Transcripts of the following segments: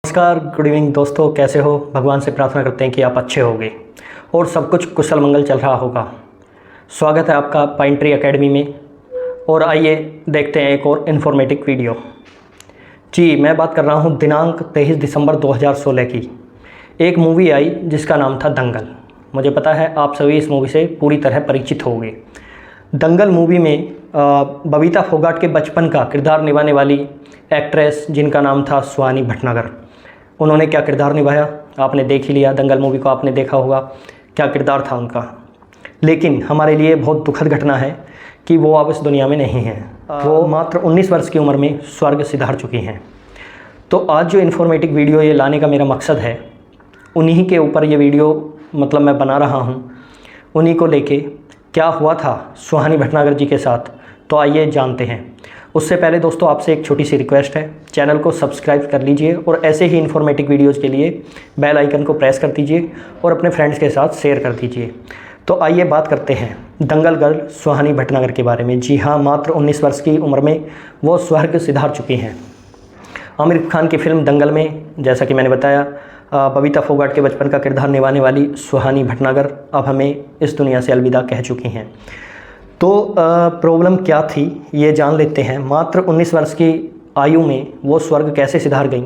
नमस्कार, good evening दोस्तों, कैसे हो। भगवान से प्रार्थना करते हैं कि आप अच्छे होंगे और सब कुछ कुशल मंगल चल रहा होगा। स्वागत है आपका पाइन ट्री एकेडमी में। और आइए देखते हैं एक और इन्फॉर्मेटिव वीडियो। जी, मैं बात कर रहा हूँ दिनांक 23 दिसंबर 2016 की। एक मूवी आई जिसका नाम था दंगल। मुझे पता है आप सभी इस मूवी से पूरी तरह परिचित होंगे। दंगल मूवी में बबीता फोगाट के बचपन का किरदार निभाने वाली एक्ट्रेस जिनका नाम था सुहानी भटनागर, उन्होंने क्या किरदार निभाया आपने देख ही लिया। दंगल मूवी को आपने देखा होगा, क्या किरदार था उनका। लेकिन हमारे लिए बहुत दुखद घटना है कि वो अब इस दुनिया में नहीं हैं। वो मात्र 19 वर्ष की उम्र में स्वर्ग सिधार चुकी हैं। तो आज जो इन्फॉर्मेटिव वीडियो ये लाने का मेरा मकसद है, उन्हीं के ऊपर ये वीडियो मैं बना रहा हूँ। उन्हीं को लेके क्या हुआ था सुहानी भटनागर जी के साथ, तो आइए जानते हैं। उससे पहले दोस्तों आपसे एक छोटी सी रिक्वेस्ट है, चैनल को सब्सक्राइब कर लीजिए और ऐसे ही इन्फॉर्मेटिव वीडियोज़ के लिए बेल आइकन को प्रेस कर दीजिए और अपने फ्रेंड्स के साथ शेयर कर दीजिए। तो आइए बात करते हैं दंगल गर्ल सुहानी भटनागर के बारे में। जी हाँ, मात्र 19 वर्ष की उम्र में वो स्वर्ग सिधार चुकी हैं। आमिर खान की फिल्म दंगल में, जैसा कि मैंने बताया, बबीता फोगाट के बचपन का किरदार निभाने वाली सुहानी भटनागर अब हमें इस दुनिया से अलविदा कह चुकी हैं। तो प्रॉब्लम क्या थी ये जान लेते हैं। मात्र 19 वर्ष की आयु में वो स्वर्ग कैसे सिधार गईं।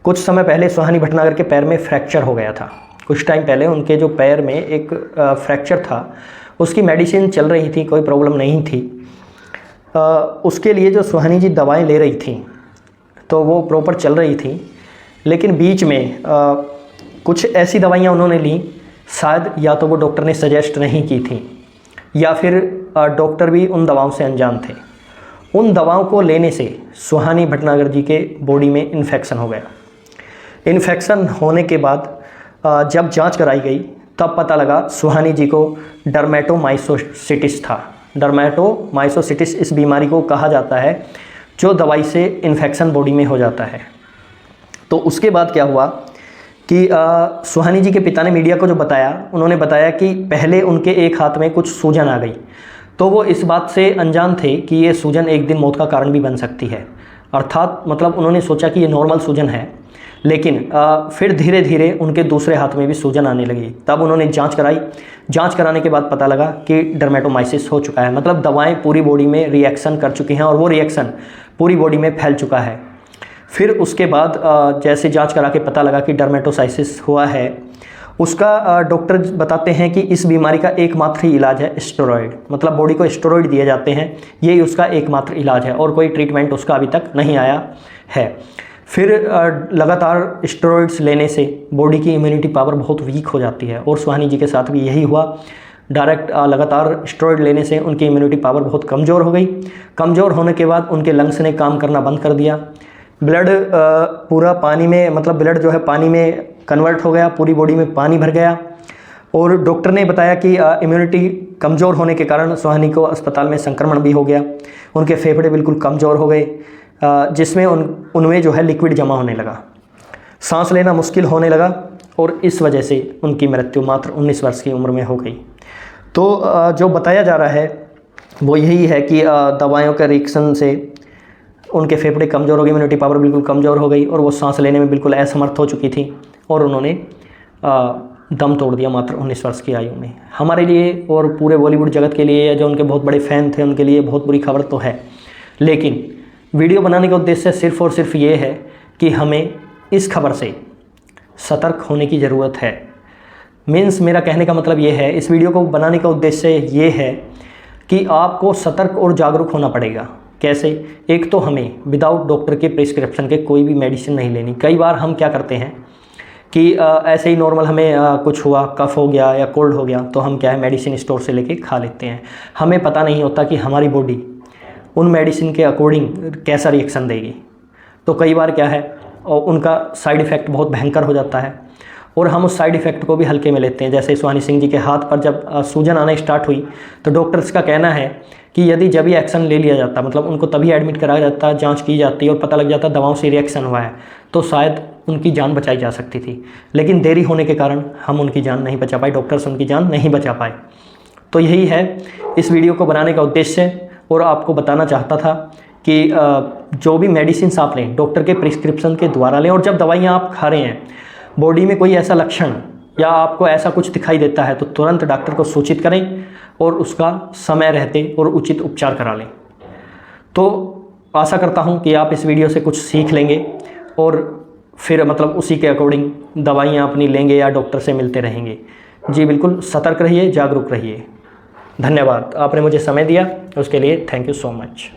कुछ समय पहले सुहानी भटनागर के पैर में फ्रैक्चर हो गया था। कुछ टाइम पहले उनके जो पैर में एक फ्रैक्चर था, उसकी मेडिसिन चल रही थी, कोई प्रॉब्लम नहीं थी। उसके लिए जो सुहानी जी दवाएं ले रही थी तो वो प्रॉपर चल रही थी, लेकिन बीच में कुछ ऐसी दवाइयाँ उन्होंने ली, शायद या तो वो डॉक्टर ने सजेस्ट नहीं की थी या फिर डॉक्टर भी उन दवाओं से अनजान थे। उन दवाओं को लेने से सुहानी भटनागर जी के बॉडी में इन्फेक्शन हो गया। इन्फेक्शन होने के बाद जब जांच कराई गई तब पता लगा सुहानी जी को डर्मेटोमाइकोसिटिस था। डर्मेटोमाइकोसिटिस इस बीमारी को कहा जाता है जो दवाई से इन्फेक्शन बॉडी में हो जाता है। तो उसके बाद क्या हुआ कि सुहानी जी के पिता ने मीडिया को जो बताया, उन्होंने बताया कि पहले उनके एक हाथ में कुछ सूजन आ गई। तो वो इस बात से अनजान थे कि ये सूजन एक दिन मौत का कारण भी बन सकती है। अर्थात उन्होंने सोचा कि ये नॉर्मल सूजन है, लेकिन फिर धीरे धीरे उनके दूसरे हाथ में भी सूजन आने लगी। तब उन्होंने जांच कराई। जांच कराने के बाद पता लगा कि डर्मेटोमाइसिस हो चुका है, दवाएं पूरी बॉडी में रिएक्शन कर चुकी हैं और वो रिएक्शन पूरी बॉडी में फैल चुका है। फिर उसके बाद जैसे जांच करा के पता लगा कि डर्मेटोसाइसिस हुआ है, उसका डॉक्टर बताते हैं कि इस बीमारी का एकमात्र ही इलाज है स्टेरॉइड। बॉडी को स्टेरॉइड दिए जाते हैं, यही उसका एकमात्र इलाज है और कोई ट्रीटमेंट उसका अभी तक नहीं आया है। फिर लगातार स्टेरॉइड्स लेने से बॉडी की इम्यूनिटी पावर बहुत वीक हो जाती है और सुहानी जी के साथ भी यही हुआ। लगातार स्टेरॉइड लेने से उनकी इम्यूनिटी पावर बहुत कमज़ोर हो गई। कमज़ोर होने के बाद उनके लंग्स ने काम करना बंद कर दिया। ब्लड पूरा पानी में ब्लड जो है पानी में कन्वर्ट हो गया, पूरी बॉडी में पानी भर गया। और डॉक्टर ने बताया कि इम्यूनिटी कमज़ोर होने के कारण सुहानी को अस्पताल में संक्रमण भी हो गया। उनके फेफड़े बिल्कुल कमज़ोर हो गए, जिसमें उनमें जो है लिक्विड जमा होने लगा, सांस लेना मुश्किल होने लगा और इस वजह से उनकी मृत्यु मात्र 19 वर्ष की उम्र में हो गई। तो जो बताया जा रहा है वो यही है कि दवाइयों के रिएक्शन से उनके फेफड़े कमज़ोर हो गए, इम्यूनिटी पावर बिल्कुल कमज़ोर हो गई और वो सांस लेने में बिल्कुल असमर्थ हो चुकी थी और उन्होंने दम तोड़ दिया मात्र 19 वर्ष की आयु में। हमारे लिए और पूरे बॉलीवुड जगत के लिए, जो उनके बहुत बड़े फ़ैन थे, उनके लिए बहुत बुरी खबर तो है। लेकिन वीडियो बनाने का उद्देश्य सिर्फ़ और सिर्फ ये है कि हमें इस खबर से सतर्क होने की ज़रूरत है। मीन्स मेरा कहने का मतलब ये है, इस वीडियो को बनाने का उद्देश्य ये है कि आपको सतर्क और जागरूक होना पड़ेगा। कैसे? एक तो हमें विदाउट डॉक्टर के प्रिस्क्रिप्शन के कोई भी मेडिसिन नहीं लेनी। कई बार हम क्या करते हैं कि ऐसे ही नॉर्मल हमें कुछ हुआ, कफ़ हो गया या कोल्ड हो गया, तो हम क्या है मेडिसिन स्टोर से लेके खा लेते हैं। हमें पता नहीं होता कि हमारी बॉडी उन मेडिसिन के अकॉर्डिंग कैसा रिएक्शन देगी। तो कई बार क्या है, और उनका साइड इफ़ेक्ट बहुत भयंकर हो जाता है और हम उस साइड इफ़ेक्ट को भी हल्के में लेते हैं। जैसे सुहानी सिंह जी के हाथ पर जब सूजन आना स्टार्ट हुई तो डॉक्टर्स का कहना है कि यदि जब ही एक्शन ले लिया जाता, उनको तभी एडमिट कराया जाता, जांच की जाती और पता लग जाता दवाओं से रिएक्शन हुआ है, तो शायद उनकी जान बचाई जा सकती थी। लेकिन देरी होने के कारण हम उनकी जान नहीं बचा पाए, डॉक्टर्स उनकी जान नहीं बचा पाए। तो यही है इस वीडियो को बनाने का उद्देश्य और आपको बताना चाहता था कि जो भी मेडिसिन आप लें डॉक्टर के प्रिस्क्रिप्शन के द्वारा लें, और जब दवाइयाँ आप खा रहे हैं बॉडी में कोई ऐसा लक्षण या आपको ऐसा कुछ दिखाई देता है तो तुरंत डॉक्टर को सूचित करें और उसका समय रहते और उचित उपचार करा लें। तो आशा करता हूं कि आप इस वीडियो से कुछ सीख लेंगे और फिर मतलब उसी के अकॉर्डिंग दवाइयाँ अपनी लेंगे या डॉक्टर से मिलते रहेंगे। जी बिल्कुल, सतर्क रहिए, जागरूक रहिए। धन्यवाद, आपने मुझे समय दिया उसके लिए थैंक यू सो मच।